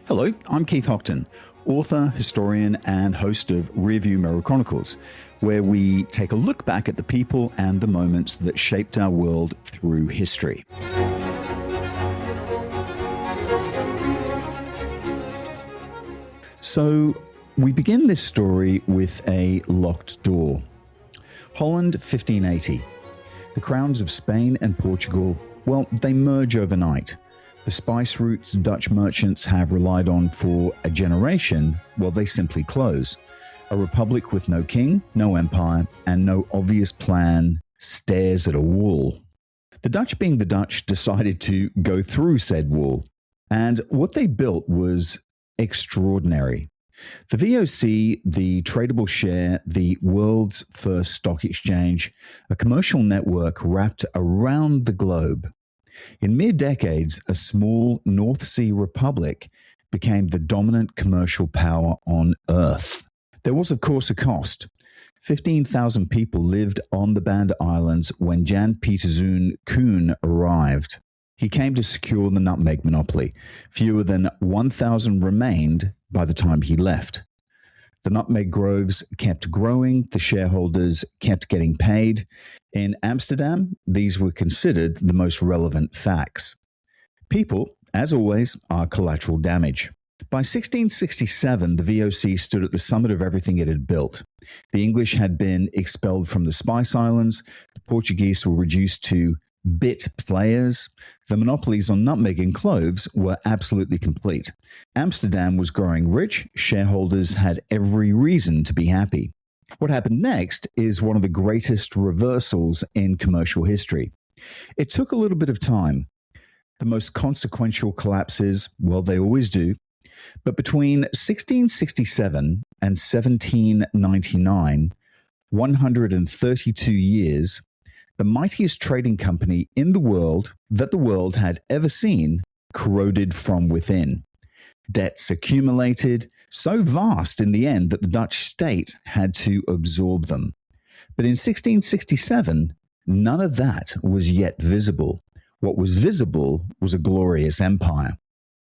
Hello, I'm Keith Hockton, author, historian, and host of Rearview Mirror Chronicles, where we take a look back at the people and the moments that shaped our world through history. So, we begin this story with a locked door. Holland, 1580. The crowns of Spain and Portugal, well, they merge overnight. The spice routes Dutch merchants have relied on for a generation, well, they simply close. A republic with no king, no empire, and no obvious plan stares at a wall. The Dutch, being the Dutch, decided to go through said wall, and what they built was extraordinary. The VOC, the tradable share, the world's first stock exchange, a commercial network wrapped around the globe. In mere decades, a small North Sea republic became the dominant commercial power on Earth. There was, of course, a cost. 15,000 people lived on the Banda Islands when Jan Pieterszoon Koen arrived. He came to secure the nutmeg monopoly. Fewer than 1,000 remained by the time he left. The nutmeg groves kept growing, the shareholders kept getting paid. In Amsterdam, these were considered the most relevant facts. People, as always, are collateral damage. By 1667, the VOC stood at the summit of everything it had built. The English had been expelled from the Spice Islands, the Portuguese were reduced to bit players. The monopolies on nutmeg and cloves were absolutely complete. Amsterdam was growing rich. Shareholders had every reason to be happy. What happened next is one of the greatest reversals in commercial history. It took a little bit of time. The most consequential collapses, well, they always do. But between 1667 and 1799, 132 years, the mightiest trading company in the world that the world had ever seen corroded from within. Debts accumulated, so vast in the end that the Dutch state had to absorb them. But in 1667, none of that was yet visible. What was visible was a glorious empire.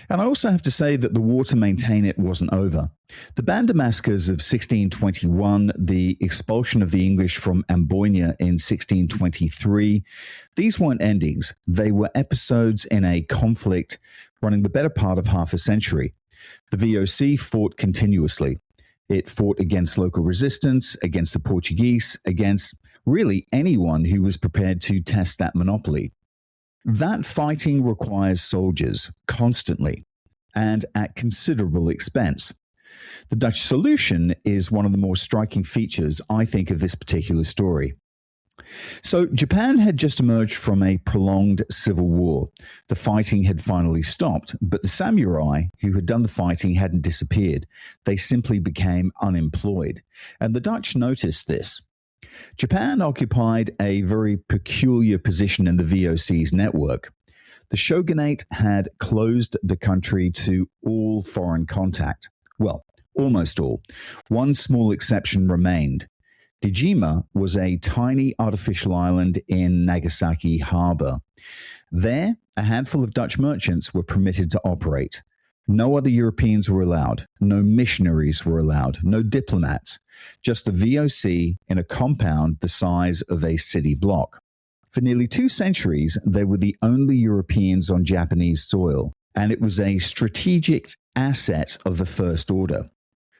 And I also have to say that the war to maintain it wasn't over. The Banda massacres of 1621, the expulsion of the English from Amboina in 1623, these weren't endings. They were episodes in a conflict running the better part of half a century. The VOC fought continuously. It fought against local resistance, against the Portuguese, against really anyone who was prepared to test that monopoly. That fighting requires soldiers constantly and at considerable expense. The Dutch solution is one of the more striking features, I think, of this particular story. So Japan had just emerged from a prolonged civil war. The fighting had finally stopped, but the samurai who had done the fighting hadn't disappeared. They simply became unemployed. And the Dutch noticed this. Japan occupied a very peculiar position in the VOC's network. The shogunate had closed the country to all foreign contact. Well, almost all. One small exception remained. Dejima was a tiny artificial island in Nagasaki harbor. There, a handful of Dutch merchants were permitted to operate. No other Europeans were allowed. No missionaries were allowed. No diplomats. Just the VOC in a compound the size of a city block. For nearly 2 centuries, they were the only Europeans on Japanese soil, and it was a strategic asset of the First Order.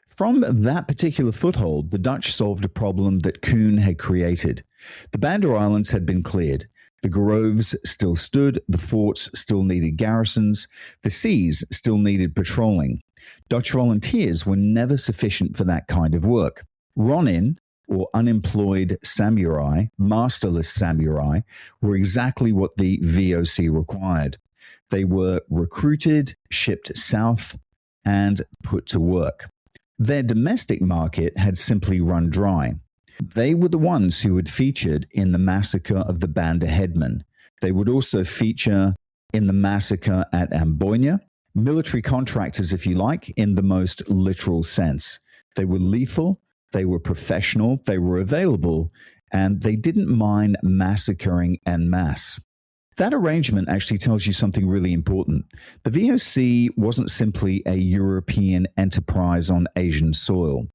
From that particular foothold, the Dutch solved a problem that Koen had created. The Banda Islands had been cleared. The groves still stood, the forts still needed garrisons, the seas still needed patrolling. Dutch volunteers were never sufficient for that kind of work. Ronin, or unemployed samurai, masterless samurai, were exactly what the VOC required. They were recruited, shipped south, and put to work. Their domestic market had simply run dry. They were the ones who had featured in the massacre of the Banda headmen. They would also feature in the massacre at Amboina, military contractors, if you like, in the most literal sense. They were lethal, they were professional, they were available, and they didn't mind massacring en masse. That arrangement actually tells you something really important. The VOC wasn't simply a European enterprise on Asian soil.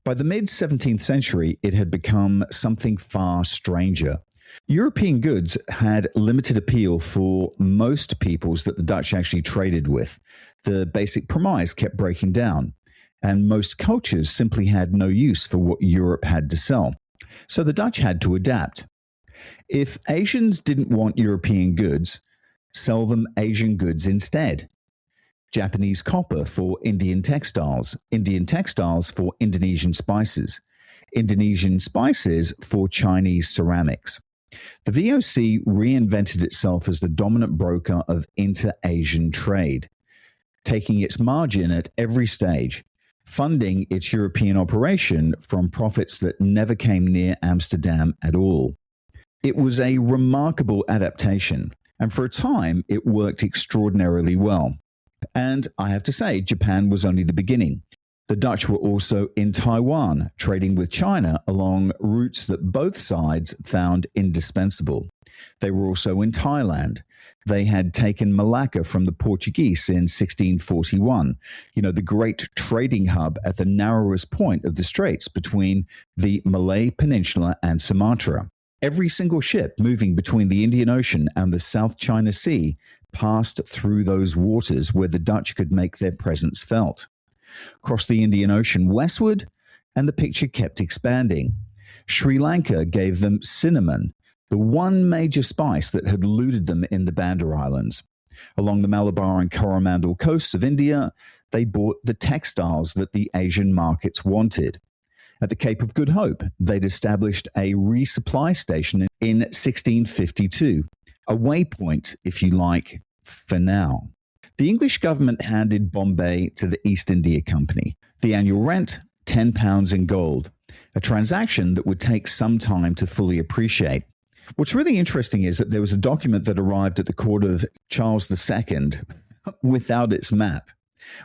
By the mid 17th century, it had become something far stranger. European goods had limited appeal for most peoples that the Dutch actually traded with. The basic premise kept breaking down, and most cultures simply had no use for what Europe had to sell. So the Dutch had to adapt. If Asians didn't want European goods, sell them Asian goods instead. Japanese copper for Indian textiles for Indonesian spices, Indonesian spices for Chinese ceramics. The VOC reinvented itself as the dominant broker of inter-Asian trade, taking its margin at every stage, funding its European operation from profits that never came near Amsterdam at all. It was a remarkable adaptation, and for a time it worked extraordinarily well. And I have to say, Japan was only the beginning. The Dutch were also in Taiwan, trading with China along routes that both sides found indispensable. They were also in Thailand. They had taken Malacca from the Portuguese in 1641, the great trading hub at the narrowest point of the straits between the Malay Peninsula and Sumatra. Every single ship moving between the Indian Ocean and the South China Sea passed through those waters where the Dutch could make their presence felt. Cross the Indian Ocean westward, and the picture kept expanding. Sri Lanka gave them cinnamon, the one major spice that had eluded them in the Banda Islands. Along the Malabar and Coromandel coasts of India, they bought the textiles that the Asian markets wanted. At the Cape of Good Hope, they'd established a resupply station in 1652, a waypoint, if you like, for now. The English government handed Bombay to the East India Company. The annual rent, £10 in gold, a transaction that would take some time to fully appreciate. What's really interesting is that there was a document that arrived at the court of Charles II without its map,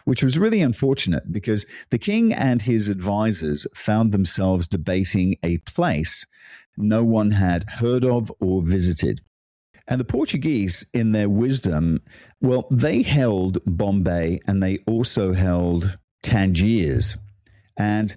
which was really unfortunate because the king and his advisors found themselves debating a place no one had heard of or visited. And the Portuguese, in their wisdom, well, they held Bombay and they also held Tangiers. And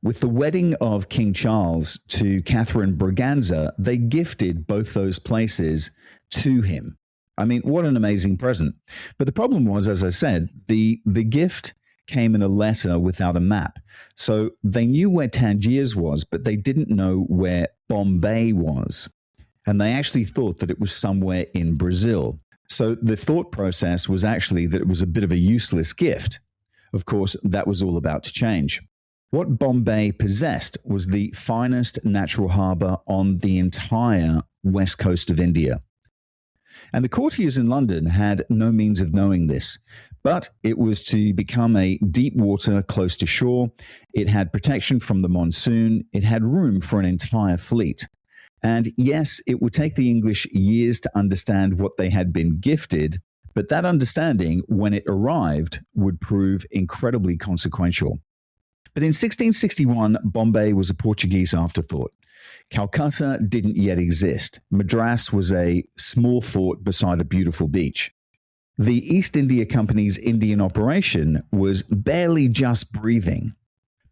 with the wedding of King Charles to Catherine Braganza, they gifted both those places to him. I mean, what an amazing present. But the problem was, as I said, the gift came in a letter without a map. So they knew where Tangiers was, but they didn't know where Bombay was. And they actually thought that it was somewhere in Brazil. So the thought process was actually that it was a bit of a useless gift. Of course, that was all about to change. What Bombay possessed was the finest natural harbour on the entire west coast of India. And the courtiers in London had no means of knowing this, but it was to become a deep water close to shore. It had protection from the monsoon. It had room for an entire fleet. And yes, it would take the English years to understand what they had been gifted, but that understanding, when it arrived, would prove incredibly consequential. But in 1661, Bombay was a Portuguese afterthought. Calcutta didn't yet exist. Madras was a small fort beside a beautiful beach. The East India Company's Indian operation was barely just breathing,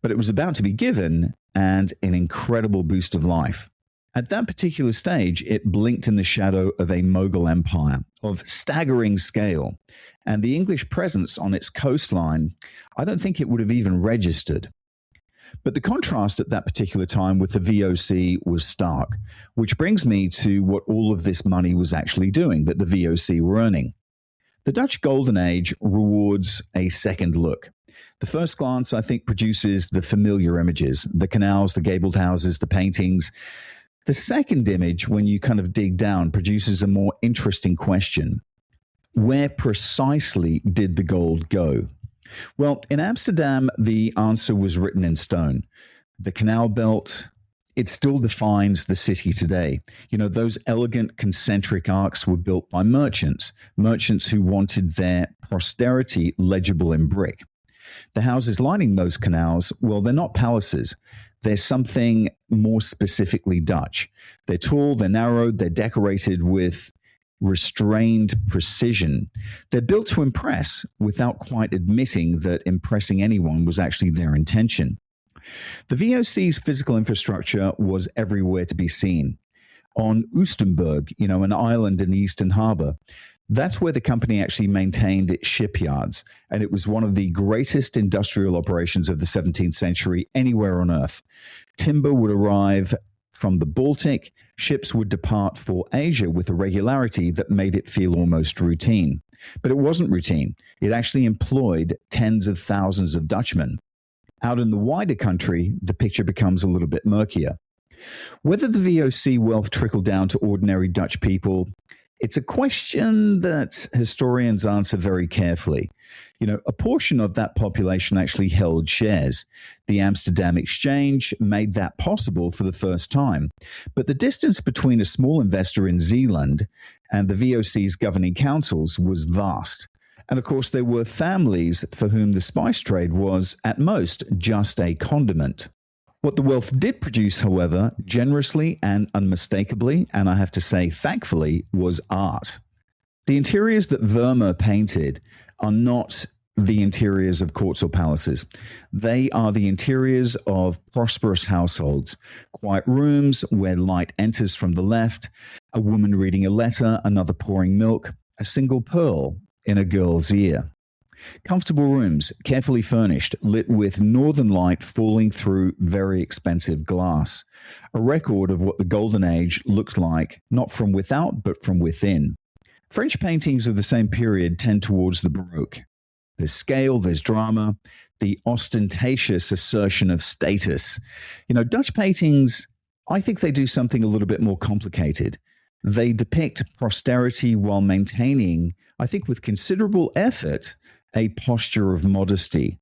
but it was about to be given and an incredible boost of life. At that particular stage, it blinked in the shadow of a Mughal empire of staggering scale, and the English presence on its coastline, I don't think it would have even registered. But the contrast at that particular time with the VOC was stark, which brings me to what all of this money was actually doing, that the VOC were earning. The Dutch Golden Age rewards a second look. The first glance, I think, produces the familiar images, the canals, the gabled houses, the paintings. The second image, when you kind of dig down, produces a more interesting question. Where precisely did the gold go? Well, in Amsterdam, the answer was written in stone. The canal belt, it still defines the city today. Those elegant concentric arcs were built by merchants who wanted their posterity legible in brick. The houses lining those canals, well, they're not palaces. They're something more specifically Dutch. They're tall, they're narrow, they're decorated with restrained precision. They're built to impress without quite admitting that impressing anyone was actually their intention. The VOC's physical infrastructure was everywhere to be seen. On Oostenburg, an island in the Eastern Harbour, that's where the company actually maintained its shipyards, and it was one of the greatest industrial operations of the 17th century anywhere on Earth. Timber would arrive from the Baltic, ships would depart for Asia with a regularity that made it feel almost routine. But it wasn't routine. It actually employed tens of thousands of Dutchmen. Out in the wider country, the picture becomes a little bit murkier. Whether the VOC wealth trickled down to ordinary Dutch people, it's a question that historians answer very carefully. A portion of that population actually held shares. The Amsterdam Exchange made that possible for the first time. But the distance between a small investor in Zeeland and the VOC's governing councils was vast. And of course, there were families for whom the spice trade was, at most, just a condiment. What the wealth did produce, however, generously and unmistakably, and I have to say thankfully, was art. The interiors that Vermeer painted are not the interiors of courts or palaces. They are the interiors of prosperous households, quiet rooms where light enters from the left, a woman reading a letter, another pouring milk, a single pearl in a girl's ear. Comfortable rooms, carefully furnished, lit with northern light falling through very expensive glass. A record of what the Golden Age looked like, not from without, but from within. French paintings of the same period tend towards the Baroque. There's scale, there's drama, the ostentatious assertion of status. Dutch paintings, I think they do something a little bit more complicated. They depict prosperity while maintaining, I think with considerable effort, a posture of modesty.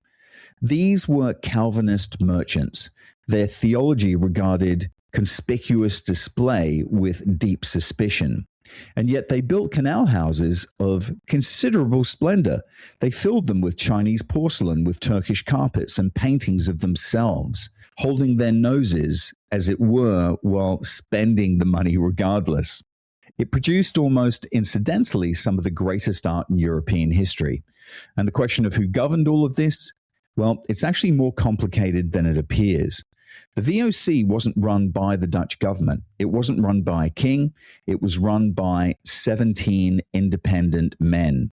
These were Calvinist merchants. Their theology regarded conspicuous display with deep suspicion. And yet they built canal houses of considerable splendor. They filled them with Chinese porcelain, with Turkish carpets and paintings of themselves, holding their noses, as it were, while spending the money regardless. It produced almost incidentally some of the greatest art in European history. And the question of who governed all of this, well, it's actually more complicated than it appears. The VOC wasn't run by the Dutch government. It wasn't run by a king. It was run by 17 independent men.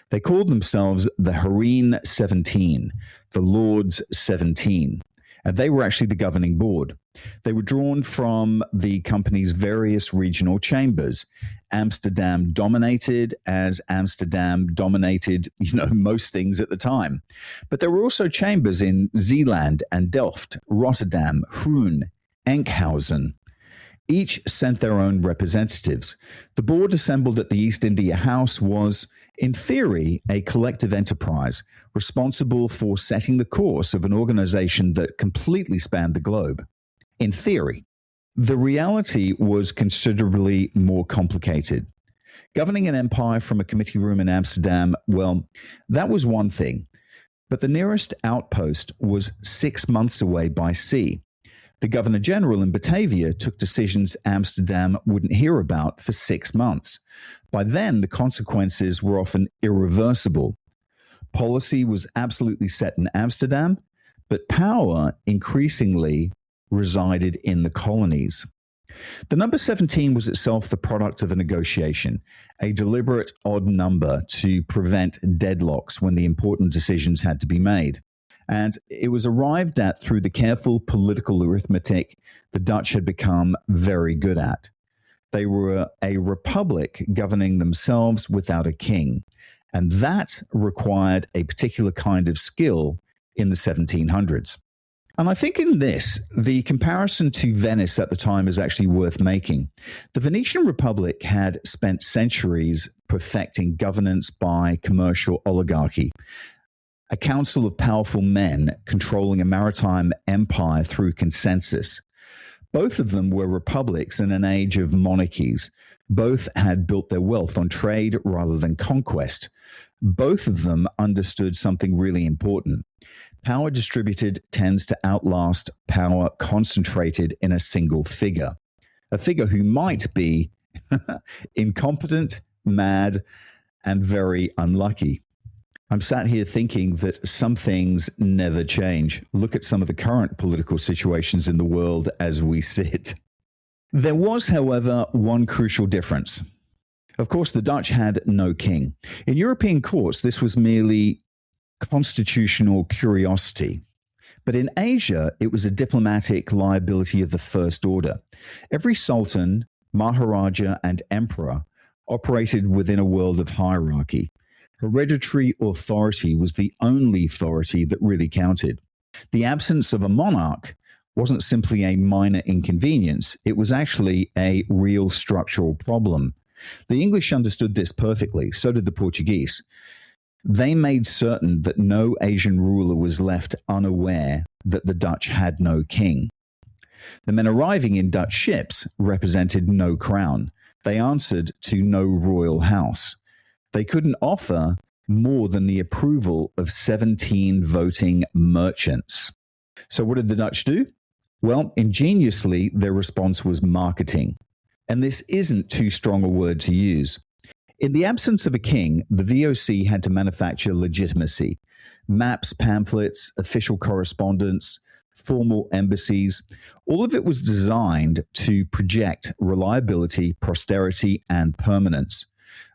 They called themselves the Heren 17, the Lords 17. And they were actually the governing board. They were drawn from the company's various regional chambers. Amsterdam dominated, as Amsterdam dominated, most things at the time. But there were also chambers in Zeeland and Delft, Rotterdam, Groen, Enkhuizen. Each sent their own representatives. The board assembled at the East India House was, in theory, a collective enterprise responsible for setting the course of an organization that completely spanned the globe. In theory. The reality was considerably more complicated. Governing an empire from a committee room in Amsterdam, well, that was one thing. But the nearest outpost was 6 months away by sea. The Governor-General in Batavia took decisions Amsterdam wouldn't hear about for 6 months. By then, the consequences were often irreversible. Policy was absolutely set in Amsterdam, but power increasingly resided in the colonies. The number 17 was itself the product of a negotiation, a deliberate odd number to prevent deadlocks when the important decisions had to be made. And it was arrived at through the careful political arithmetic the Dutch had become very good at. They were a republic governing themselves without a king, and that required a particular kind of skill in the 1700s. And I think in this, the comparison to Venice at the time is actually worth making. The Venetian Republic had spent centuries perfecting governance by commercial oligarchy, a council of powerful men controlling a maritime empire through consensus. Both of them were republics in an age of monarchies. Both had built their wealth on trade rather than conquest. Both of them understood something really important. Power distributed tends to outlast power concentrated in a single figure, a figure who might be Incompetent, mad, and very unlucky. I'm sat here thinking that some things never change. Look at some of the current political situations in the world as we sit. There was, however, one crucial difference. Of course, the Dutch had no king. In European courts, this was merely constitutional curiosity. But in Asia, it was a diplomatic liability of the first order. Every sultan, maharaja, and emperor operated within a world of hierarchy. Hereditary authority was the only authority that really counted. The absence of a monarch wasn't simply a minor inconvenience, it was actually a real structural problem. The English understood this perfectly, so did the Portuguese. They made certain that no Asian ruler was left unaware that the Dutch had no king. The men arriving in Dutch ships represented no crown. They answered to no royal house. They couldn't offer more than the approval of 17 voting merchants. So what did the Dutch do? Well, ingeniously, their response was marketing. And this isn't too strong a word to use. In the absence of a king, the VOC had to manufacture legitimacy. Maps, pamphlets, official correspondence, formal embassies, all of it was designed to project reliability, prosperity, and permanence.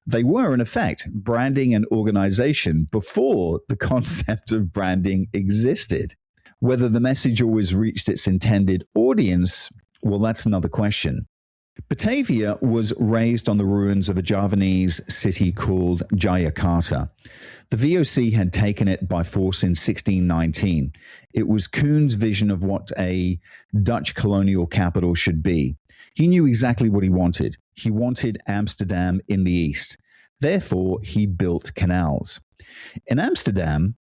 They were, in effect, branding an organization before the concept of branding existed. Whether the message always reached its intended audience, well, that's another question. Batavia was raised on the ruins of a Javanese city called Jayakarta. The VOC had taken it by force in 1619. It was Koen's vision of what a Dutch colonial capital should be. He knew exactly what he wanted. He wanted Amsterdam in the east. Therefore, he built canals. In Amsterdam,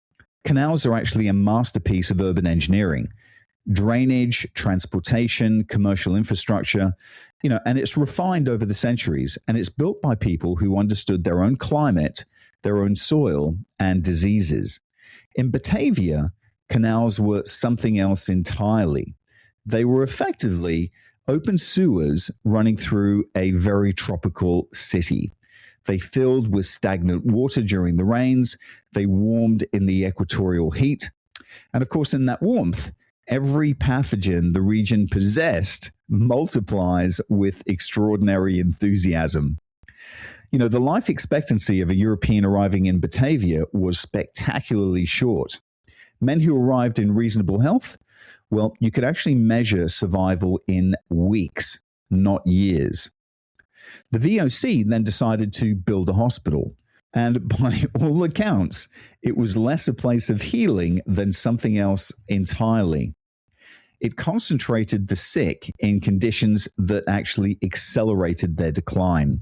canals are actually a masterpiece of urban engineering. Drainage, transportation, commercial infrastructure, and it's refined over the centuries, and it's built by people who understood their own climate, their own soil, and diseases. In Batavia, canals were something else entirely. They were effectively open sewers running through a very tropical city. They filled with stagnant water during the rains. They warmed in the equatorial heat. And of course, in that warmth, every pathogen the region possessed multiplies with extraordinary enthusiasm. The life expectancy of a European arriving in Batavia was spectacularly short. Men who arrived in reasonable health, well, you could actually measure survival in weeks, not years. The VOC then decided to build a hospital. And by all accounts, it was less a place of healing than something else entirely. It concentrated the sick in conditions that actually accelerated their decline.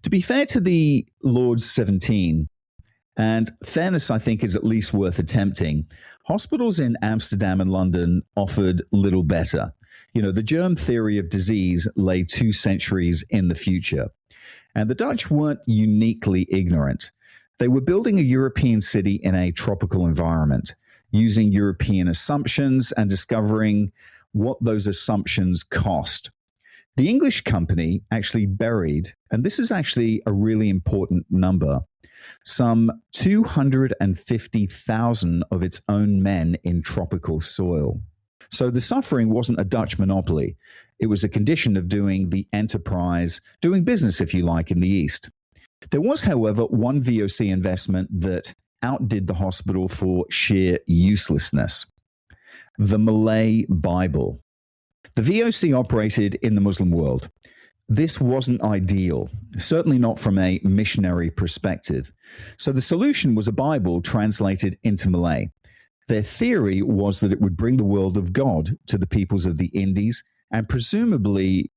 To be fair to the Lord's 17, and fairness I think is at least worth attempting, hospitals in Amsterdam and London offered little better. The germ theory of disease lay 2 centuries in the future. And the Dutch weren't uniquely ignorant. They were building a European city in a tropical environment, using European assumptions and discovering what those assumptions cost. The English company actually buried, and this is actually a really important number, some 250,000 of its own men in tropical soil. So the suffering wasn't a Dutch monopoly. It was a condition of doing the enterprise, doing business, if you like, in the East. There was, however, one VOC investment that outdid the hospital for sheer uselessness: the Malay Bible. The VOC operated in the Muslim world. This wasn't ideal, certainly not from a missionary perspective. So the solution was a Bible translated into Malay. Their theory was that it would bring the world of God to the peoples of the Indies and presumably,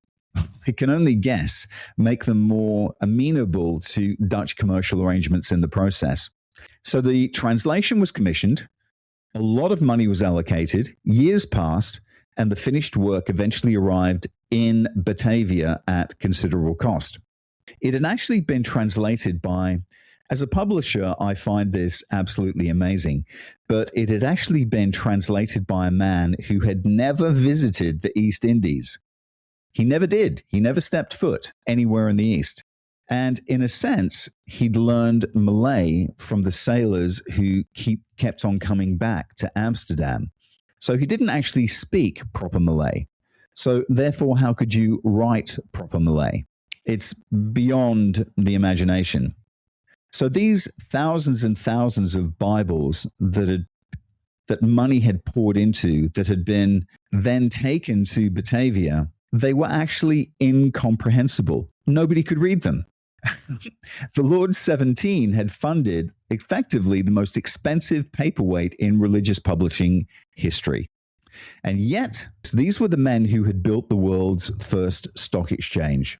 I can only guess, make them more amenable to Dutch commercial arrangements in the process. So the translation was commissioned, a lot of money was allocated, years passed, and the finished work eventually arrived in Batavia at considerable cost. It had actually been translated by, as a publisher, I find this absolutely amazing, but it had actually been translated by a man who had never visited the East Indies. He never did. He never stepped foot anywhere in the East. And in a sense, he'd learned Malay from the sailors who kept on coming back to Amsterdam. So he didn't actually speak proper Malay. So therefore, how could you write proper Malay? It's beyond the imagination. So these thousands and thousands of Bibles that money had poured into, that had been then taken to Batavia, they were actually incomprehensible. Nobody could read them. The Lord 17 had funded effectively the most expensive paperweight in religious publishing history. And yet, these were the men who had built the world's first stock exchange,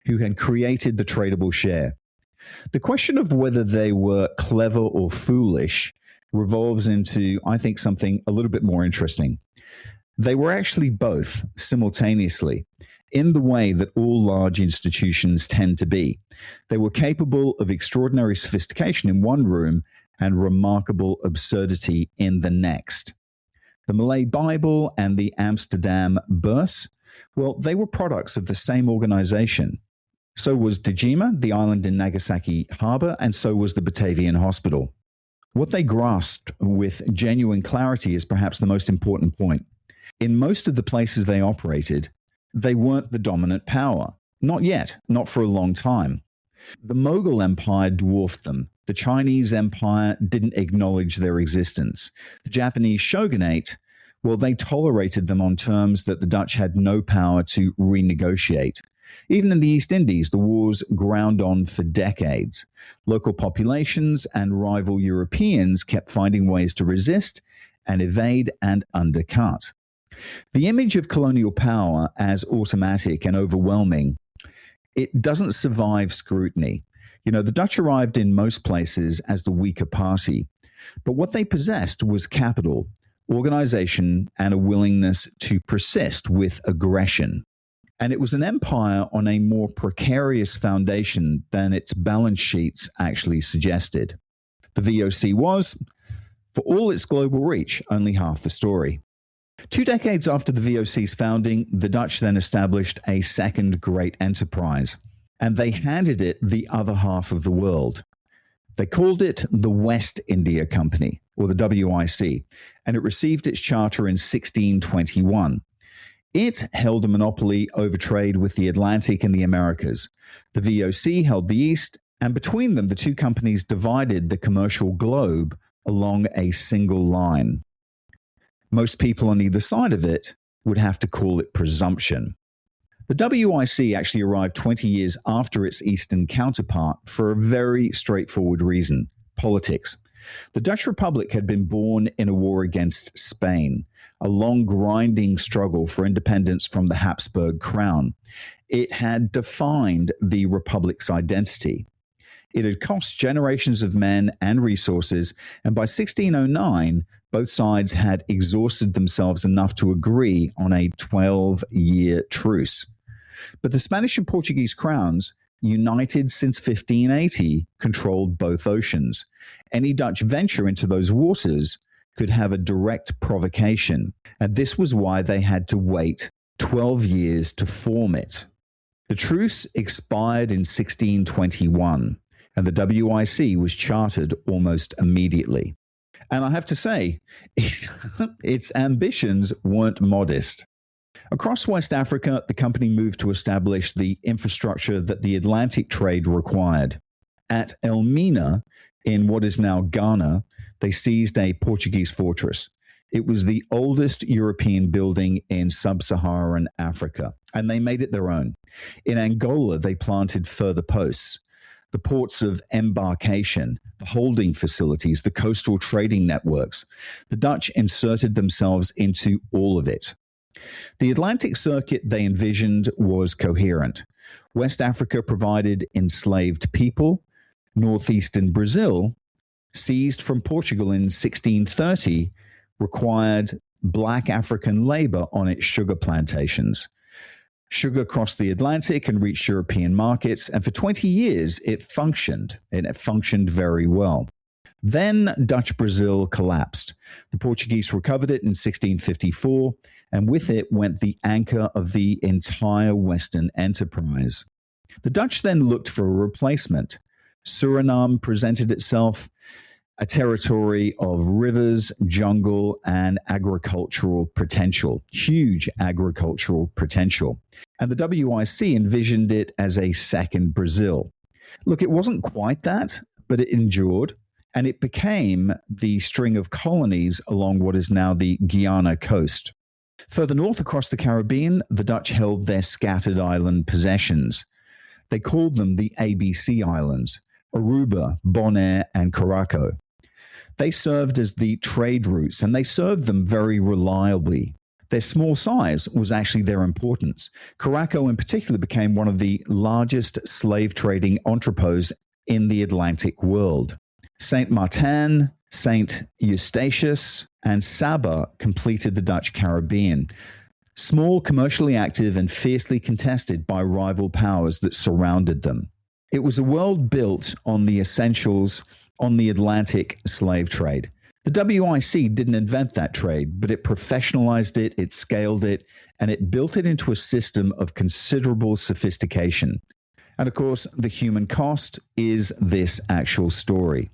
who had created the tradable share. The question of whether they were clever or foolish revolves into, I think, something a little bit more interesting. They were actually both simultaneously, in the way that all large institutions tend to be. They were capable of extraordinary sophistication in one room and remarkable absurdity in the next. The Malay Bible and the Amsterdam Beurs, well, they were products of the same organization. So was Dejima, the island in Nagasaki Harbor, and so was the Batavian Hospital. What they grasped with genuine clarity is perhaps the most important point. In most of the places they operated, they weren't the dominant power. Not yet, not for a long time. The Mughal Empire dwarfed them. The Chinese Empire didn't acknowledge their existence. The Japanese shogunate, well, they tolerated them on terms that the Dutch had no power to renegotiate. Even in the East Indies, the wars ground on for decades. Local populations and rival Europeans kept finding ways to resist and evade and undercut. The image of colonial power as automatic and overwhelming, it doesn't survive scrutiny. You know, the Dutch arrived in most places as the weaker party, but what they possessed was capital, organization, and a willingness to persist with aggression. And it was an empire on a more precarious foundation than its balance sheets actually suggested. The VOC was, for all its global reach, only half the story. 2 decades after the VOC's founding, the Dutch then established a second great enterprise, and they handed it the other half of the world. They called it the West India Company, or the WIC, and it received its charter in 1621. It held a monopoly over trade with the Atlantic and the Americas. The VOC held the East, and between them, the two companies divided the commercial globe along a single line. Most people on either side of it would have to call it presumption. The WIC actually arrived 20 years after its Eastern counterpart for a very straightforward reason: politics. The Dutch Republic had been born in a war against Spain, a long grinding struggle for independence from the Habsburg crown. It had defined the Republic's identity. It had cost generations of men and resources, and by 1609, both sides had exhausted themselves enough to agree on a 12-year truce. But the Spanish and Portuguese crowns, united since 1580, controlled both oceans. Any Dutch venture into those waters could have a direct provocation, and this was why they had to wait 12 years to form it. The truce expired in 1621, and the WIC was chartered almost immediately. And I have to say, its ambitions weren't modest. Across West Africa, the company moved to establish the infrastructure that the Atlantic trade required. At Elmina, in what is now Ghana, they seized a Portuguese fortress. It was the oldest European building in sub-Saharan Africa, and they made it their own. In Angola, they planted further posts. The ports of embarkation, the holding facilities, the coastal trading networks. The Dutch inserted themselves into all of it. The Atlantic circuit they envisioned was coherent. West Africa provided enslaved people. Northeastern Brazil, seized from Portugal in 1630, required black African labor on its sugar plantations. Sugar crossed the Atlantic and reached European markets, and for 20 years it functioned, and it functioned very well. Then Dutch Brazil collapsed. The Portuguese recovered it in 1654, and with it went the anchor of the entire Western enterprise. The Dutch then looked for a replacement. Suriname presented itself, a territory of rivers, jungle, and agricultural potential, huge agricultural potential. And the WIC envisioned it as a second Brazil. Look, it wasn't quite that, but it endured, and it became the string of colonies along what is now the Guyana coast. Further north across the Caribbean, the Dutch held their scattered island possessions. They called them the ABC Islands: Aruba, Bonaire, and Curaçao. They served as the trade routes, and they served them very reliably. Their small size was actually their importance. Curaçao in particular became one of the largest slave trading entrepôts in the Atlantic world. Saint Martin, Saint Eustatius, and Saba completed the Dutch Caribbean. Small, commercially active, and fiercely contested by rival powers that surrounded them. It was a world built on the essentials on the Atlantic slave trade. The WIC didn't invent that trade, but it professionalized it, it scaled it, and it built it into a system of considerable sophistication. And of course, the human cost is this actual story.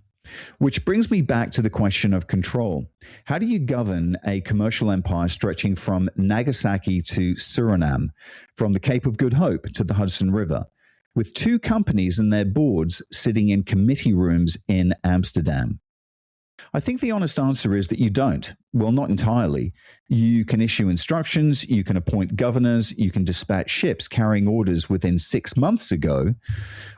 Which brings me back to the question of control. How do you govern a commercial empire stretching from Nagasaki to Suriname, from the Cape of Good Hope to the Hudson River, with two companies and their boards sitting in committee rooms in Amsterdam? I think the honest answer is that you don't. Well, not entirely. You can issue instructions, you can appoint governors, you can dispatch ships carrying orders within 6 months ago,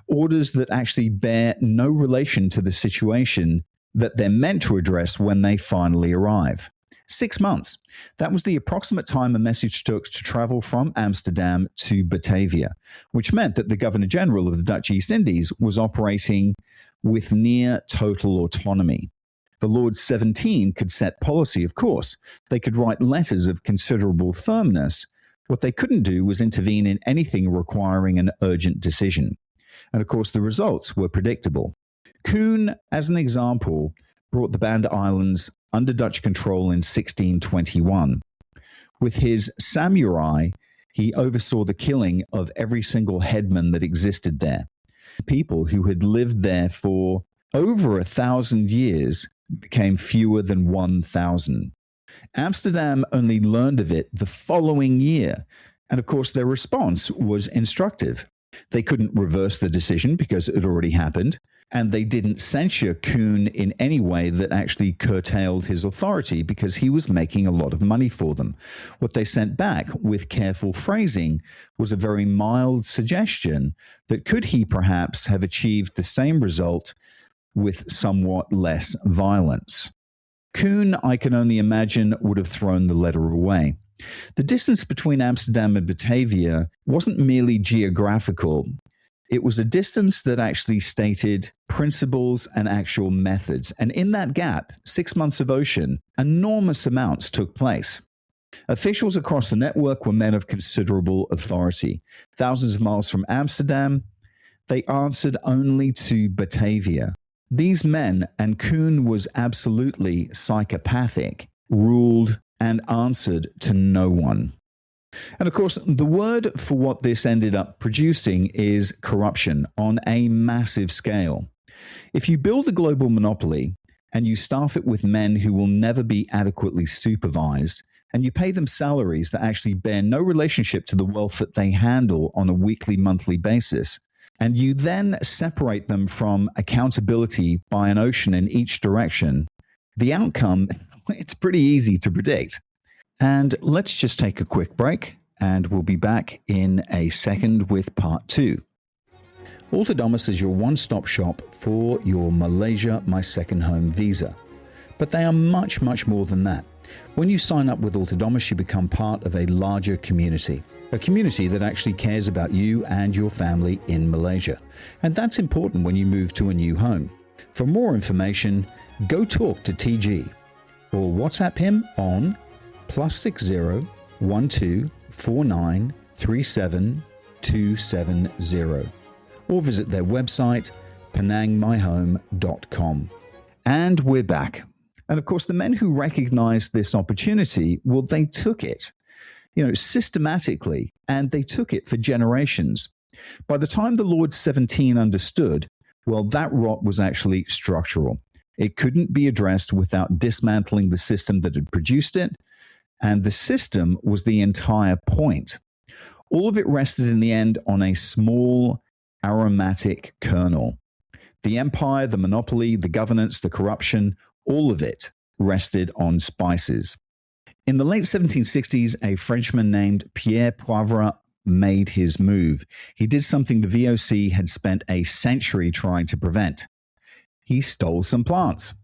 orders that actually bear no relation to the situation that they're meant to address when they finally arrive. 6 months. That was the approximate time a message took to travel from Amsterdam to Batavia, which meant that the Governor General of the Dutch East Indies was operating with near total autonomy. The Lords 17 could set policy, of course. They could write letters of considerable firmness. What they couldn't do was intervene in anything requiring an urgent decision. And of course, the results were predictable. Koen, as an example, brought the Banda Islands under Dutch control in 1621. With his samurai, he oversaw the killing of every single headman that existed there. People who had lived there for over 1,000 years became fewer than 1,000. Amsterdam only learned of it the following year, and of course their response was instructive. They couldn't reverse the decision because it had already happened, and they didn't censure Koen in any way that actually curtailed his authority because he was making a lot of money for them. What they sent back with careful phrasing was a very mild suggestion that could he perhaps have achieved the same result with somewhat less violence. Koen, I can only imagine, would have thrown the letter away. The distance between Amsterdam and Batavia wasn't merely geographical. It was a distance that actually stated principles and actual methods. And in that gap, 6 months of ocean, enormous amounts took place. Officials across the network were men of considerable authority. Thousands of miles from Amsterdam, they answered only to Batavia. These men, and Koen was absolutely psychopathic, ruled and answered to no one. And of course, the word for what this ended up producing is corruption on a massive scale. If you build a global monopoly and you staff it with men who will never be adequately supervised, and you pay them salaries that actually bear no relationship to the wealth that they handle on a weekly, monthly basis, and you then separate them from accountability by an ocean in each direction, the outcome, it's pretty easy to predict. And let's just take a quick break, and we'll be back in a second with part 2. Autonomous is your one-stop shop for your Malaysia My Second Home visa. But they are much, much more than that. When you sign up with Autonomous, you become part of a larger community. A community that actually cares about you and your family in Malaysia. And that's important when you move to a new home. For more information, go talk to TG or WhatsApp him on +60 12 49 37 270 or visit their website penangmyhome.com. And we're back. And of course, the men who recognized this opportunity, well, they took it, systematically, and they took it for generations. By the time the Lord 17 understood, well, that rot was actually structural. It couldn't be addressed without dismantling the system that had produced it, and the system was the entire point. All of it rested in the end on a small aromatic kernel. The empire, the monopoly, the governance, the corruption, all of it rested on spices. In the late 1760s, a Frenchman named Pierre Poivre made his move. He did something the VOC had spent a century trying to prevent. He stole some plants.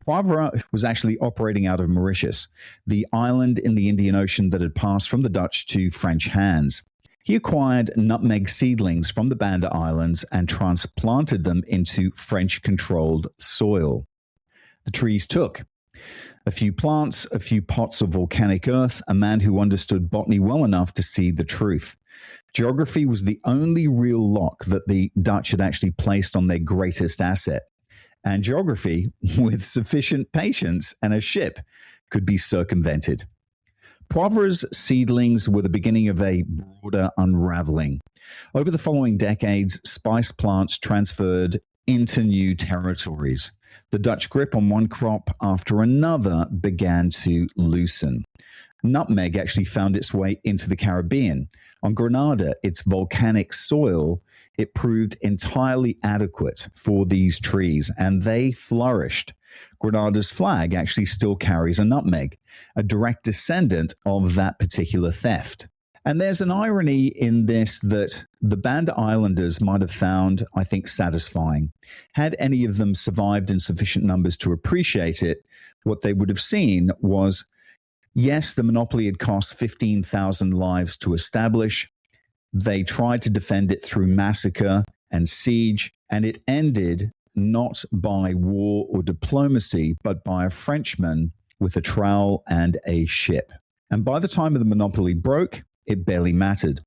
Poivre was actually operating out of Mauritius, the island in the Indian Ocean that had passed from the Dutch to French hands. He acquired nutmeg seedlings from the Banda Islands and transplanted them into French-controlled soil. The trees took. A few plants, a few pots of volcanic earth, a man who understood botany well enough to see the truth. Geography was the only real lock that the Dutch had actually placed on their greatest asset. And geography, with sufficient patience and a ship, could be circumvented. Poivre's seedlings were the beginning of a broader unraveling. Over the following decades, spice plants transferred into new territories. The Dutch grip on one crop after another began to loosen. Nutmeg actually found its way into the Caribbean. On Grenada, its volcanic soil, it proved entirely adequate for these trees, and they flourished. Grenada's flag actually still carries a nutmeg, a direct descendant of that particular theft. And there's an irony in this that the Banda Islanders might have found, I think, satisfying. Had any of them survived in sufficient numbers to appreciate it, what they would have seen was, yes, the monopoly had cost 15,000 lives to establish. They tried to defend it through massacre and siege, and it ended not by war or diplomacy, but by a Frenchman with a trowel and a ship. And by the time of the monopoly broke, it barely mattered.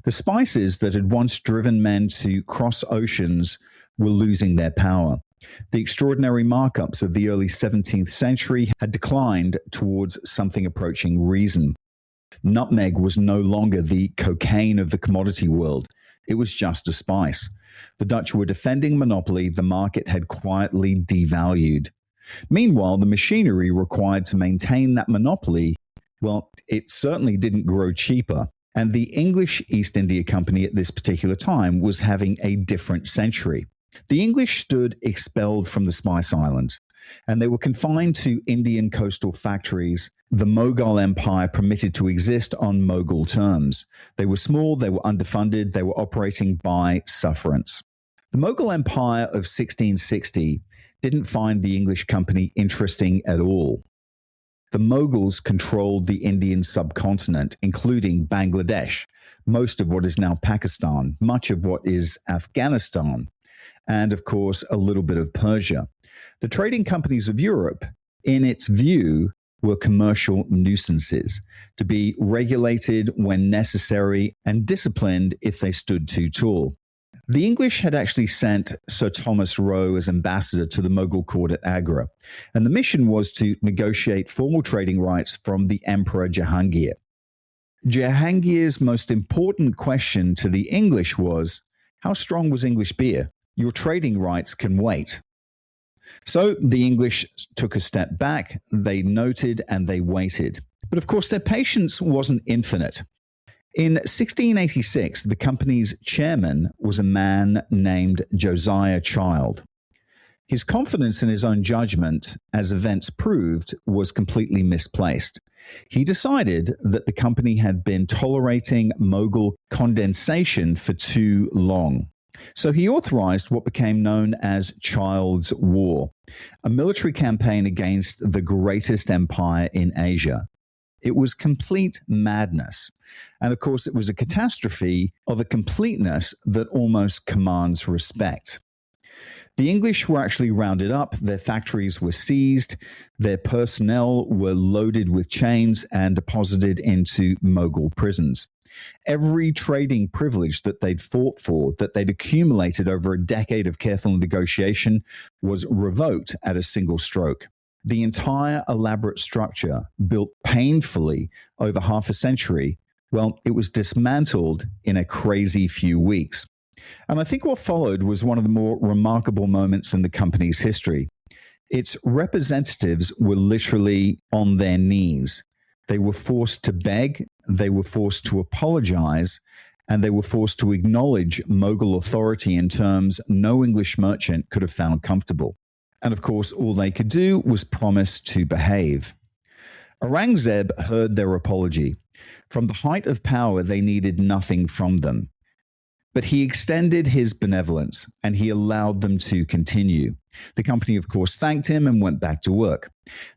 The spices that had once driven men to cross oceans were losing their power. The extraordinary markups of the early 17th century had declined towards something approaching reason. Nutmeg was no longer the cocaine of the commodity world. It was just a spice. The Dutch were defending monopoly the market had quietly devalued. Meanwhile, the machinery required to maintain that monopoly, well, it certainly didn't grow cheaper. And the English East India Company at this particular time was having a different century. The English stood expelled from the Spice Islands, and they were confined to Indian coastal factories the Mughal Empire permitted to exist on Mughal terms. They were small, they were underfunded, they were operating by sufferance. The Mughal Empire of 1660 didn't find the English company interesting at all. The Mughals controlled the Indian subcontinent, including Bangladesh, most of what is now Pakistan, much of what is Afghanistan, and of course, a little bit of Persia. The trading companies of Europe, in its view, were commercial nuisances, to be regulated when necessary and disciplined if they stood too tall. The English had actually sent Sir Thomas Roe as ambassador to the Mughal court at Agra, and the mission was to negotiate formal trading rights from the Emperor Jahangir. Jahangir's most important question to the English was, how strong was English beer? Your trading rights can wait. So the English took a step back, they noted and they waited. But of course, their patience wasn't infinite. In 1686, the company's chairman was a man named Josiah Child. His confidence in his own judgment, as events proved, was completely misplaced. He decided that the company had been tolerating Mughal condensation for too long. So he authorized what became known as Child's War, a military campaign against the greatest empire in Asia. It was complete madness. And of course, it was a catastrophe of a completeness that almost commands respect. The English were actually rounded up, their factories were seized, their personnel were loaded with chains and deposited into Mughal prisons. Every trading privilege that they'd fought for, that they'd accumulated over a decade of careful negotiation, was revoked at a single stroke. The entire elaborate structure, built painfully over half a century, well, it was dismantled in a crazy few weeks. And I think what followed was one of the more remarkable moments in the company's history. Its representatives were literally on their knees. They were forced to beg, they were forced to apologize, and they were forced to acknowledge Mughal authority in terms no English merchant could have found comfortable. And of course, all they could do was promise to behave. Aurangzeb heard their apology. From the height of power, they needed nothing from them. But he extended his benevolence, and he allowed them to continue. The company, of course, thanked him and went back to work.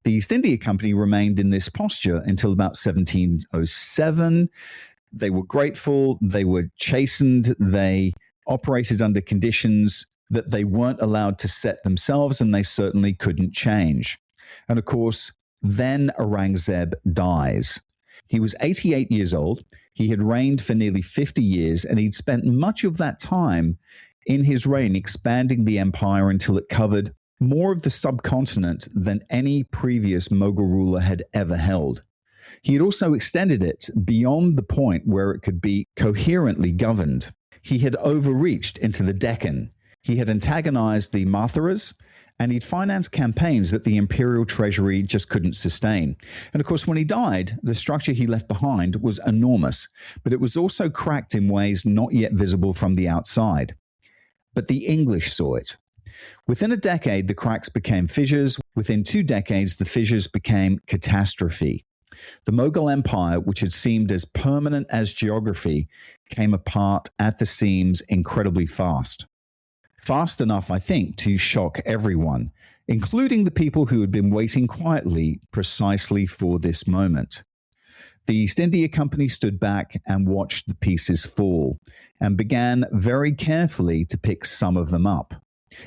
The East India Company remained in this posture until about 1707. They were grateful, they were chastened, they operated under conditions that they weren't allowed to set themselves, and they certainly couldn't change. And of course, then Aurangzeb dies. He was 88 years old. He had reigned for nearly 50 years, and he'd spent much of that time in his reign expanding the empire until it covered more of the subcontinent than any previous Mughal ruler had ever held. He had also extended it beyond the point where it could be coherently governed. He had overreached into the Deccan. He had antagonized the Matharas, and he'd financed campaigns that the imperial treasury just couldn't sustain. And of course, when he died, the structure he left behind was enormous, but it was also cracked in ways not yet visible from the outside. But the English saw it. Within a decade, the cracks became fissures. Within 2 decades, the fissures became catastrophe. The Mughal Empire, which had seemed as permanent as geography, came apart at the seams incredibly fast. Fast enough, I think, to shock everyone, including the people who had been waiting quietly precisely for this moment. The East India Company stood back and watched the pieces fall, and began very carefully to pick some of them up.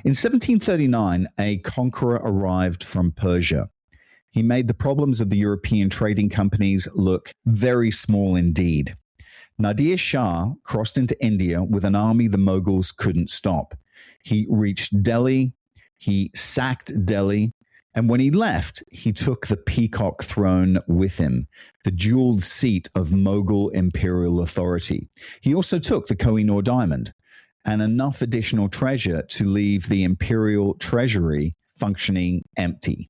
In 1739, a conqueror arrived from Persia. He made the problems of the European trading companies look very small indeed. Nadir Shah crossed into India with an army the Mughals couldn't stop. He reached Delhi, he sacked Delhi, and when he left, he took the peacock throne with him, the jeweled seat of Mughal imperial authority. He also took the Kohinoor diamond and enough additional treasure to leave the imperial treasury functioning empty.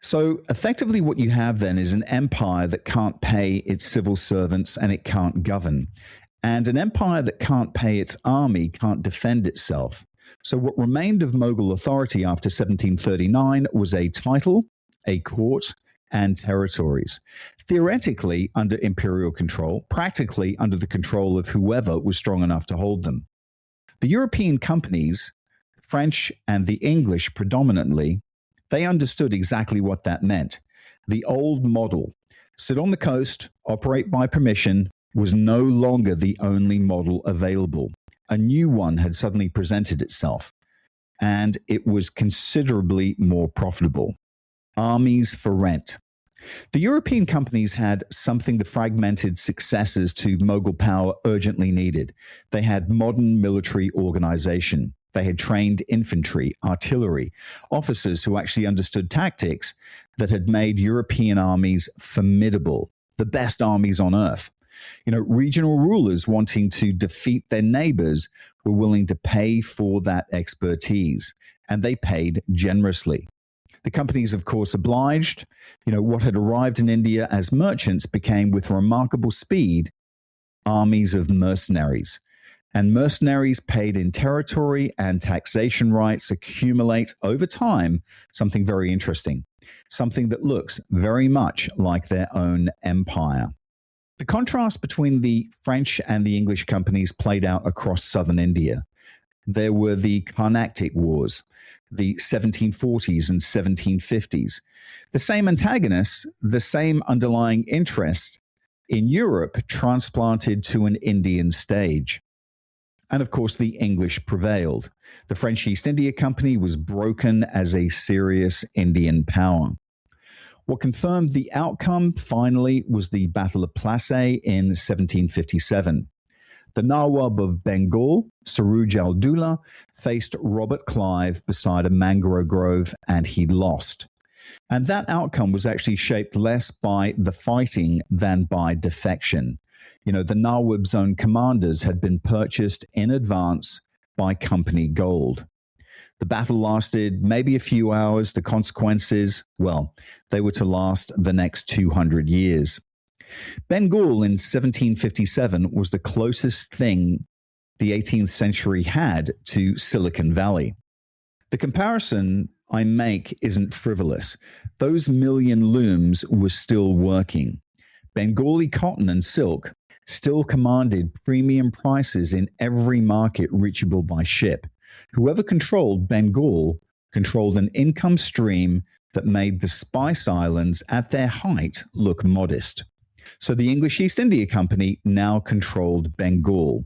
So effectively what you have then is an empire that can't pay its civil servants and it can't govern. And an empire that can't pay its army can't defend itself. So what remained of Mughal authority after 1739 was a title, a court, and territories. Theoretically under imperial control, practically under the control of whoever was strong enough to hold them. The European companies, French and the English predominantly, they understood exactly what that meant. The old model, sit on the coast, operate by permission, was no longer the only model available. A new one had suddenly presented itself, and it was considerably more profitable. Armies for rent. The European companies had something the fragmented successors to Mughal power urgently needed. They had modern military organization. They had trained infantry, artillery, officers who actually understood tactics that had made European armies formidable, the best armies on earth. Regional rulers wanting to defeat their neighbors were willing to pay for that expertise, and they paid generously. The companies, of course, obliged. What had arrived in India as merchants became, with remarkable speed, armies of mercenaries. And mercenaries paid in territory and taxation rights accumulate over time something very interesting, something that looks very much like their own empire. The contrast between the French and the English companies played out across southern India. There were the Carnatic Wars, the 1740s and 1750s. The same antagonists, the same underlying interest in Europe transplanted to an Indian stage. And of course, the English prevailed. The French East India Company was broken as a serious Indian power. What confirmed the outcome, finally, was the Battle of Plassey in 1757. The Nawab of Bengal, Suraj al-Dowlah, faced Robert Clive beside a mangrove grove, and he lost. And that outcome was actually shaped less by the fighting than by defection. The Nawab's own commanders had been purchased in advance by company gold. The battle lasted maybe a few hours. The consequences, well, they were to last the next 200 years. Bengal in 1757 was the closest thing the 18th century had to Silicon Valley. The comparison I make isn't frivolous. Those million looms were still working. Bengali cotton and silk still commanded premium prices in every market reachable by ship. Whoever controlled Bengal controlled an income stream that made the Spice Islands at their height look modest. So the English East India Company now controlled Bengal.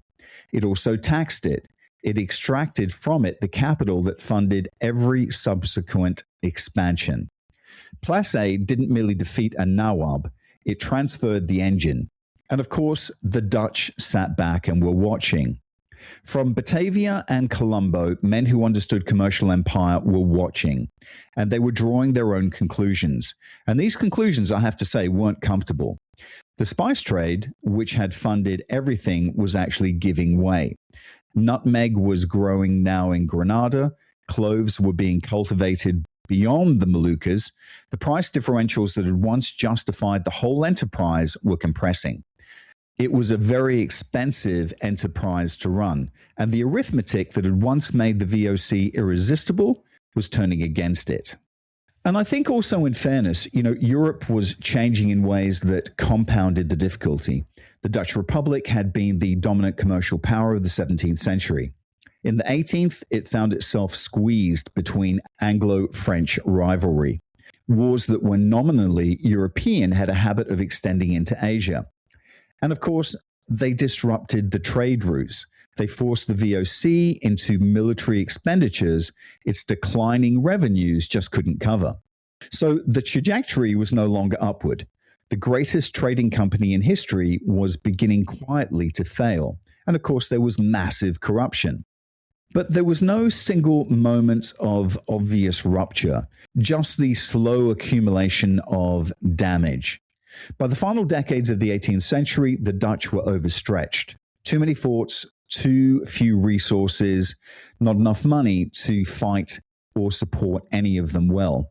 It also taxed it. It extracted from it the capital that funded every subsequent expansion. Plassey didn't merely defeat a Nawab, it transferred the engine. And of course, the Dutch sat back and were watching. From Batavia and Colombo, men who understood commercial empire were watching, and they were drawing their own conclusions. And these conclusions, I have to say, weren't comfortable. The spice trade, which had funded everything, was actually giving way. Nutmeg was growing now in Grenada. Cloves were being cultivated beyond the Moluccas. The price differentials that had once justified the whole enterprise were compressing. It was a very expensive enterprise to run, and the arithmetic that had once made the VOC irresistible was turning against it. And I think also, in fairness, Europe was changing in ways that compounded the difficulty. The Dutch Republic had been the dominant commercial power of the 17th century. In the 18th, it found itself squeezed between Anglo-French rivalry. Wars that were nominally European had a habit of extending into Asia. And of course, they disrupted the trade routes. They forced the VOC into military expenditures its declining revenues just couldn't cover. So the trajectory was no longer upward. The greatest trading company in history was beginning quietly to fail. And of course, there was massive corruption. But there was no single moment of obvious rupture, just the slow accumulation of damage. By the final decades of the 18th century, the Dutch were overstretched. Too many forts, too few resources, not enough money to fight or support any of them well.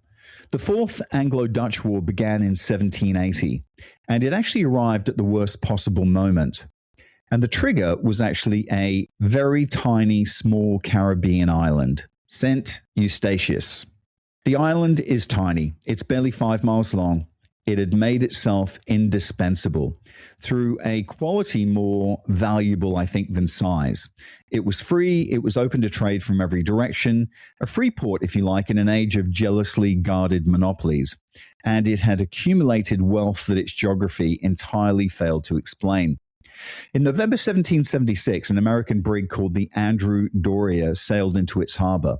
The Fourth Anglo-Dutch War began in 1780, and it actually arrived at the worst possible moment. And the trigger was actually a very tiny, small Caribbean island, St. Eustatius. The island is tiny. It's barely 5 miles long. It had made itself indispensable through a quality more valuable, I think, than size. It was free. It was open to trade from every direction, a free port, if you like, in an age of jealously guarded monopolies. And it had accumulated wealth that its geography entirely failed to explain. In November 1776, an American brig called the Andrew Doria sailed into its harbor.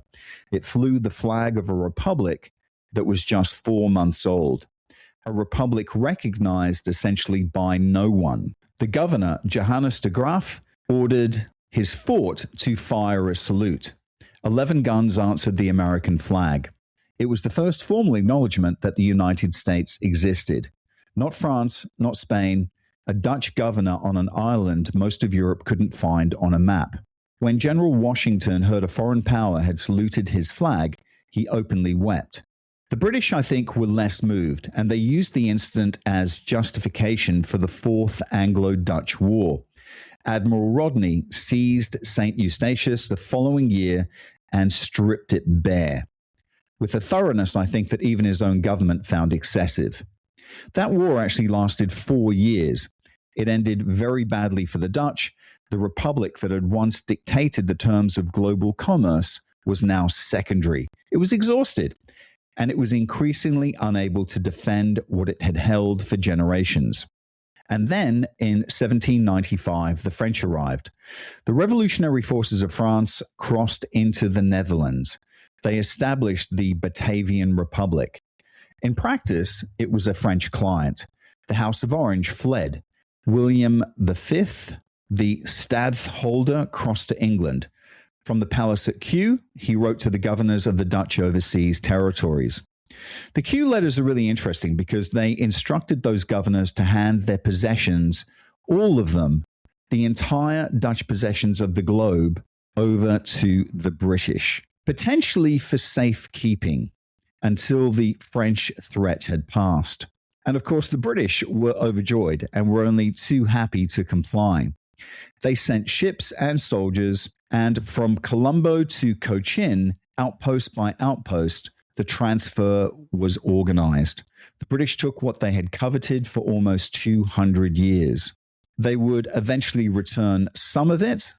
It flew the flag of a republic that was just 4 months old. A republic recognized essentially by no one. The governor, Johannes de Graaf, ordered his fort to fire a salute. 11 guns answered the American flag. It was the first formal acknowledgement that the United States existed. Not France, not Spain, a Dutch governor on an island most of Europe couldn't find on a map. When General Washington heard a foreign power had saluted his flag, he openly wept. The British, I think, were less moved, and they used the incident as justification for the Fourth Anglo-Dutch War. Admiral Rodney seized St. Eustatius the following year and stripped it bare, with a thoroughness, I think, that even his own government found excessive. That war actually lasted 4 years. It ended very badly for the Dutch. The republic that had once dictated the terms of global commerce was now secondary. It was exhausted, and it was increasingly unable to defend what it had held for generations. And then, in 1795, the French arrived. The revolutionary forces of France crossed into the Netherlands. They established the Batavian Republic. In practice, it was a French client. The House of Orange fled. William V, the stadtholder, crossed to England. From the palace at Kew, he wrote to the governors of the Dutch overseas territories. The Kew letters are really interesting because they instructed those governors to hand their possessions, all of them, the entire Dutch possessions of the globe, over to the British, potentially for safekeeping until the French threat had passed. And of course, the British were overjoyed and were only too happy to comply. They sent ships and soldiers, and from Colombo to Cochin, outpost by outpost, the transfer was organized. The British took what they had coveted for almost 200 years. They would eventually return some of it,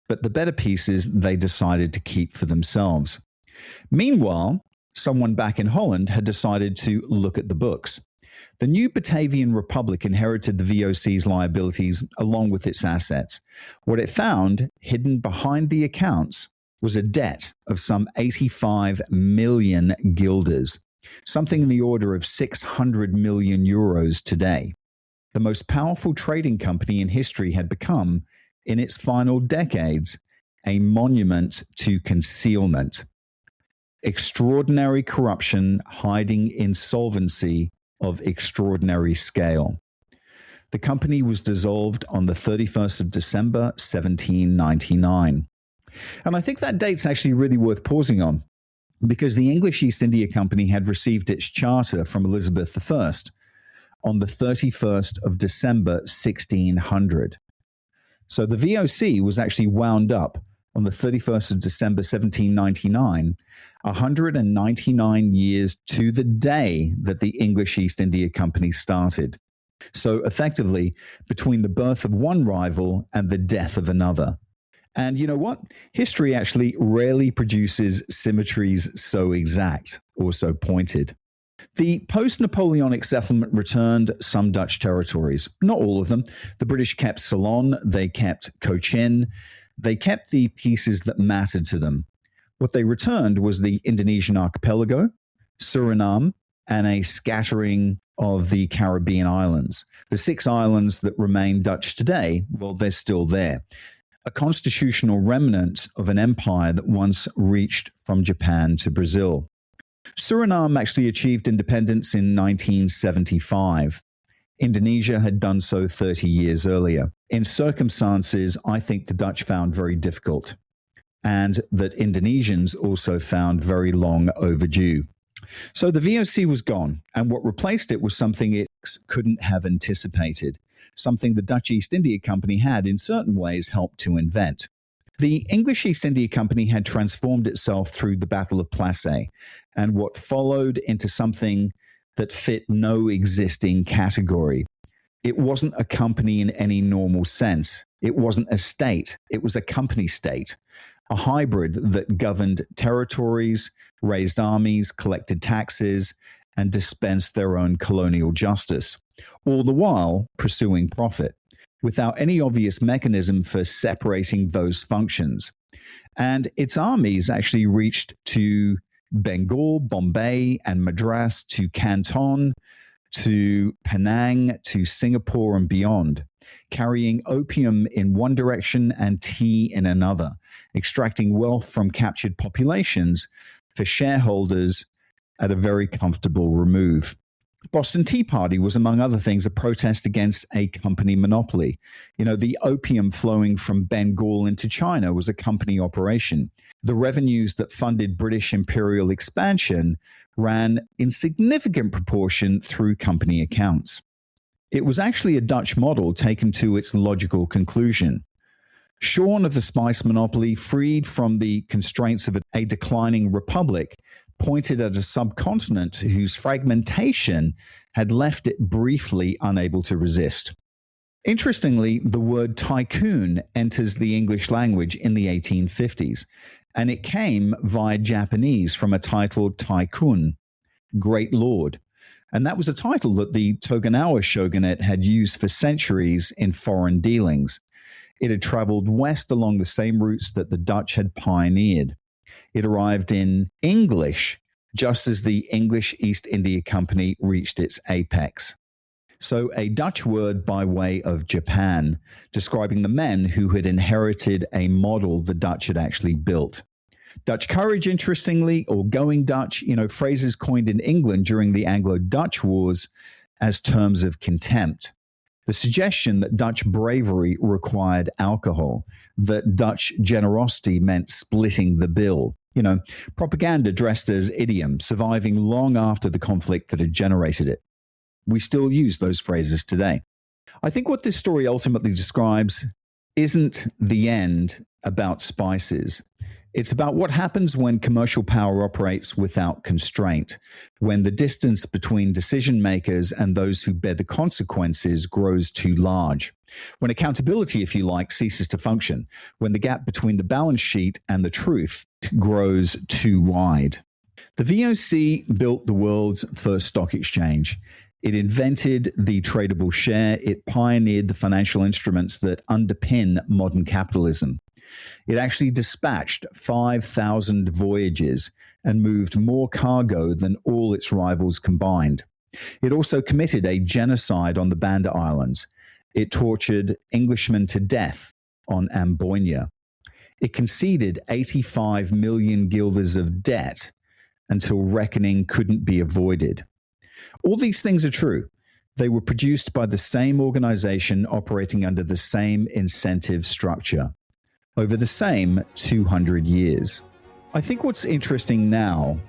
but the better pieces they decided to keep for themselves. Meanwhile, someone back in Holland had decided to look at the books. The new Batavian Republic inherited the VOC's liabilities along with its assets. What it found, hidden behind the accounts, was a debt of some 85 million guilders, something in the order of 600 million euros today. The most powerful trading company in history had become, in its final decades, a monument to concealment. Extraordinary corruption hiding insolvency of extraordinary scale. The company was dissolved on the 31st of December, 1799. And I think that date's actually really worth pausing on, because the English East India Company had received its charter from Elizabeth I on the 31st of December, 1600. So the VOC was actually wound up on the 31st of December, 1799, 199 years to the day that the English East India Company started. So effectively, between the birth of one rival and the death of another. And you know what? History actually rarely produces symmetries so exact or so pointed. The post-Napoleonic settlement returned some Dutch territories. Not all of them. The British kept Ceylon, they kept Cochin, they kept the pieces that mattered to them. What they returned was the Indonesian archipelago, Suriname, and a scattering of the Caribbean islands. The 6 islands that remain Dutch today, well, they're still there. A constitutional remnant of an empire that once reached from Japan to Brazil. Suriname actually achieved independence in 1975. Indonesia had done so 30 years earlier, in circumstances I think the Dutch found very difficult, and that Indonesians also found very long overdue. So the VOC was gone, and what replaced it was something it couldn't have anticipated, something the Dutch East India Company had in certain ways helped to invent. The English East India Company had transformed itself through the Battle of Plassey, and what followed into something that fit no existing category. It wasn't a company in any normal sense. It wasn't a state. It was a company state, a hybrid that governed territories, raised armies, collected taxes, and dispensed their own colonial justice, all the while pursuing profit, without any obvious mechanism for separating those functions. And its armies actually reached to Bengal, Bombay, and Madras, to Canton, to Penang, to Singapore and beyond, carrying opium in one direction and tea in another, extracting wealth from captured populations for shareholders at a very comfortable remove. The Boston Tea Party was, among other things, a protest against a company monopoly. You know, the opium flowing from Bengal into China was a company operation. The revenues that funded British imperial expansion ran in significant proportion through company accounts. It was actually a Dutch model taken to its logical conclusion. Shorn of the spice monopoly, freed from the constraints of a declining republic, pointed at a subcontinent whose fragmentation had left it briefly unable to resist. Interestingly, the word tycoon enters the English language in the 1850s, and it came via Japanese from a title taikun, great lord. And that was a title that the Tokugawa shogunate had used for centuries in foreign dealings. It had traveled west along the same routes that the Dutch had pioneered. It arrived in English just as the English East India Company reached its apex. So a Dutch word by way of Japan, describing the men who had inherited a model the Dutch had actually built. Dutch courage, interestingly, or going Dutch, phrases coined in England during the Anglo-Dutch Wars as terms of contempt. The suggestion that Dutch bravery required alcohol, that Dutch generosity meant splitting the bill. Propaganda dressed as idiom, surviving long after the conflict that had generated it. We still use those phrases today. I think what this story ultimately describes isn't the end about spices. It's about what happens when commercial power operates without constraint, when the distance between decision makers and those who bear the consequences grows too large, when accountability, if you like, ceases to function, when the gap between the balance sheet and the truth grows too wide. The VOC built the world's first stock exchange. It invented the tradable share. It pioneered the financial instruments that underpin modern capitalism. It actually dispatched 5,000 voyages and moved more cargo than all its rivals combined. It also committed a genocide on the Banda Islands. It tortured Englishmen to death on Amboyna. It conceded 85 million guilders of debt until reckoning couldn't be avoided. All these things are true. They were produced by the same organization operating under the same incentive structure over the same 200 years. I think what's interesting now,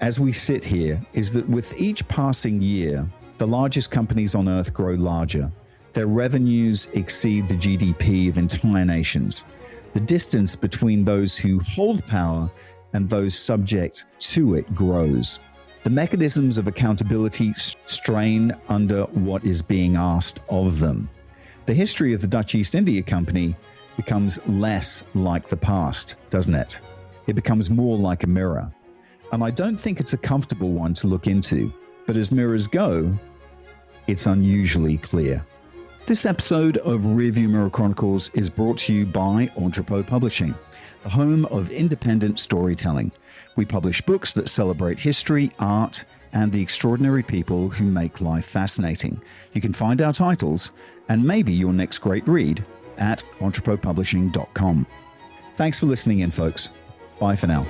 as we sit here, is that with each passing year, the largest companies on earth grow larger. Their revenues exceed the GDP of entire nations. The distance between those who hold power and those subject to it grows. The mechanisms of accountability strain under what is being asked of them. The history of the Dutch East India Company becomes less like the past, doesn't it? It becomes more like a mirror. And I don't think it's a comfortable one to look into, but as mirrors go, it's unusually clear. This episode of Rearview Mirror Chronicles is brought to you by Entrepot Publishing, the home of independent storytelling. We publish books that celebrate history, art, and the extraordinary people who make life fascinating. You can find our titles and maybe your next great read at entrepotpublishing.com. Thanks for listening in, folks. Bye for now.